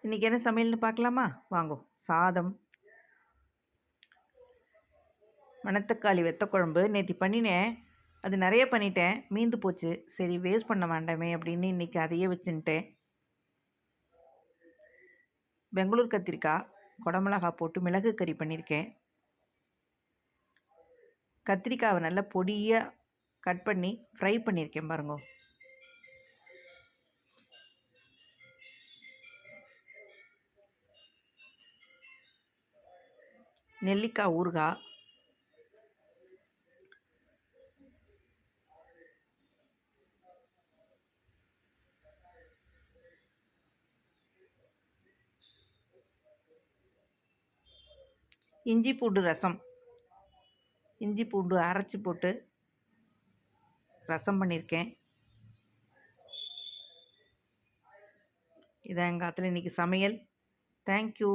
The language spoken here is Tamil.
இன்றைக்கி என்ன சமையல்னு பார்க்கலாமா? வாங்கோ. சாதம், மணத்தக்காளி வெத்த குழம்பு நேற்று பண்ணினேன். அது நிறைய பண்ணிட்டேன், மீந்து போச்சு. சரி வேஸ்ட் பண்ண வேண்டாமே அப்படின்னு இன்றைக்கி அதையே வச்சுன்ட்டேன். பெங்களூர் கத்திரிக்காய், குடமிளகா போட்டு மிளகு கறி பண்ணியிருக்கேன். கத்திரிக்காவை நல்லா பொடியாக கட் பண்ணி ஃப்ரை பண்ணியிருக்கேன் பாருங்க. நெல்லிக்காய் ஊறுகாய், இஞ்சி பூண்டு ரசம், இஞ்சி பூண்டு அரைச்சி போட்டு ரசம் பண்ணியிருக்கேன். இதான் எங்கள் ஆத்தில் இன்றைக்கி சமையல். தேங்க்யூ.